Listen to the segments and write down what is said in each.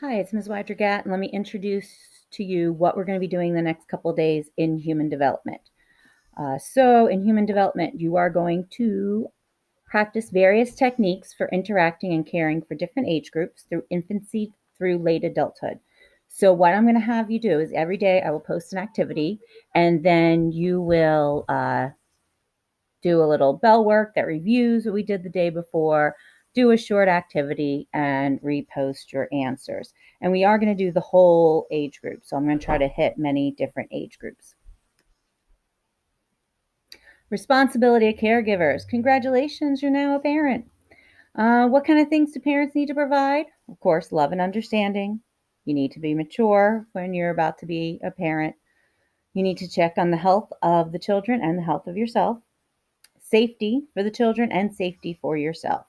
Hi, it's Ms. Wydra-Gat, and let me introduce to you what we're going to be doing the next couple of days in human development. So in human development, you are going to practice various techniques for interacting and caring for different age groups through infancy through late adulthood. So what I'm going to have you do is every day I will post an activity, and then you will do a little bell work that reviews what we did the day before, do a short activity, and repost your answers. And we are going to do the whole age group. So I'm going to try to hit many different age groups. Responsibility of caregivers. Congratulations, you're now a parent. What kind of things do parents need to provide? Of course, love and understanding. You need to be mature when you're about to be a parent. You need to check on the health of the children and the health of yourself. Safety for the children and safety for yourself.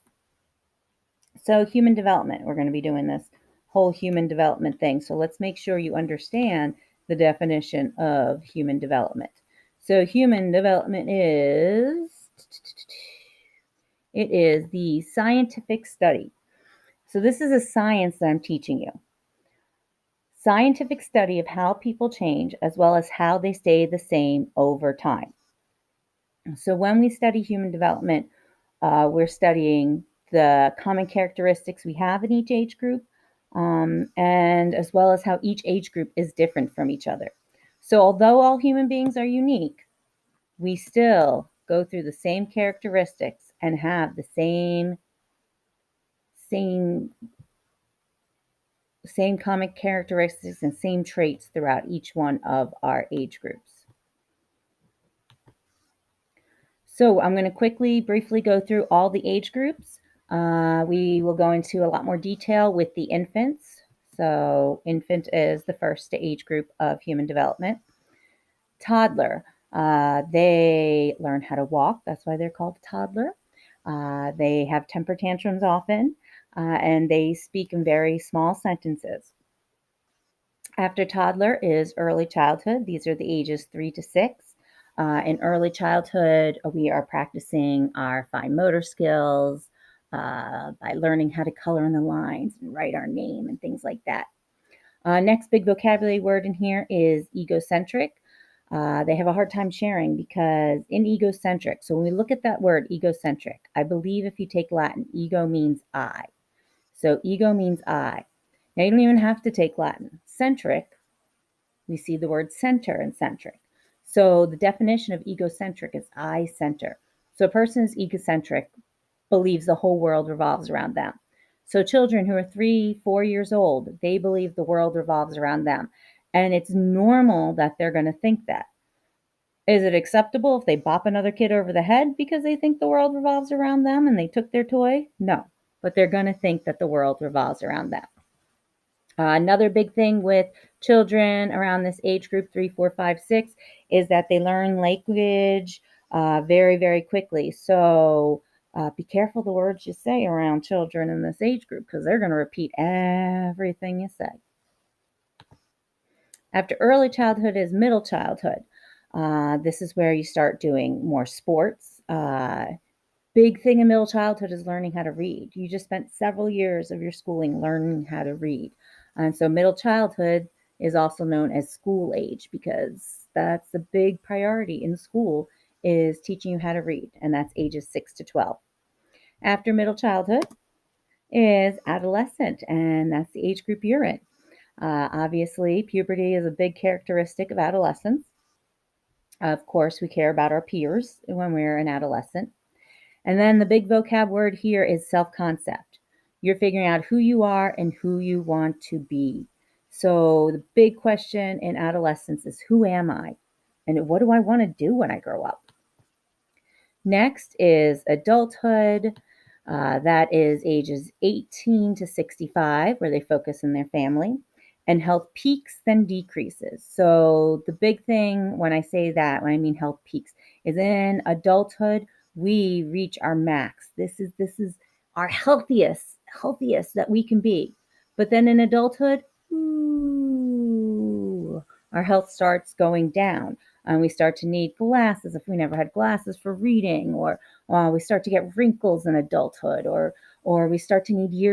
So human development, we're going to be doing this whole human development thing. So let's make sure you understand the definition of human development. So human development is the scientific study. So this is a science that I'm teaching you. Scientific study of how people change as well as how they stay the same over time. So when we study human development, we're studying the common characteristics we have in each age group, and as well as how each age group is different from each other. So although all human beings are unique, we still go through the same characteristics and have the same common characteristics and same traits throughout each one of our age groups. So I'm going to briefly go through all the age groups. We will go into a lot more detail with the infants. So infant is the first age group of human development. Toddler, they learn how to walk. That's why they're called toddler. They have temper tantrums often, and they speak in very small sentences. After toddler is early childhood. These are the ages 3 to 6. In early childhood, we are practicing our fine motor skills by learning how to color in the lines and write our name and things like that. Next big vocabulary word in here is egocentric. They have a hard time sharing because in egocentric, so when we look at that word egocentric, I believe if you take Latin, ego means I. So ego means I. Now you don't even have to take Latin. Centric, we see the word center and centric. So the definition of egocentric is I center. So a person is egocentric, believes the whole world revolves around them. So children who are 3, 4 years old, they believe the world revolves around them. And it's normal that they're going to think that. Is it acceptable if they bop another kid over the head because they think the world revolves around them and they took their toy? No, but they're going to think that the world revolves around them. Another big thing with children around this age group, 3, 4, 5, 6, is that they learn language very, very quickly. So be careful the words you say around children in this age group because they're going to repeat everything you say. After early childhood is middle childhood. This is where you start doing more sports. Big thing in middle childhood is learning how to read. You just spent several years of your schooling learning how to read. And so middle childhood is also known as school age because that's a big priority in school is teaching you how to read, and that's ages 6 to 12. After middle childhood is adolescent, and that's the age group you're in. Obviously, puberty is a big characteristic of adolescence. Of course, we care about our peers when we're an adolescent. And then the big vocab word here is self-concept. You're figuring out who you are and who you want to be. So the big question in adolescence is, who am I? And what do I want to do when I grow up? Next is adulthood. That is ages 18 to 65, where they focus on their family. And health peaks, then decreases. So the big thing when I say that, when I mean health peaks, is in adulthood, we reach our max. This is our healthiest that we can be. But then in adulthood, our health starts going down. And we start to need glasses if we never had glasses for reading, or we start to get wrinkles in adulthood, or we start to need years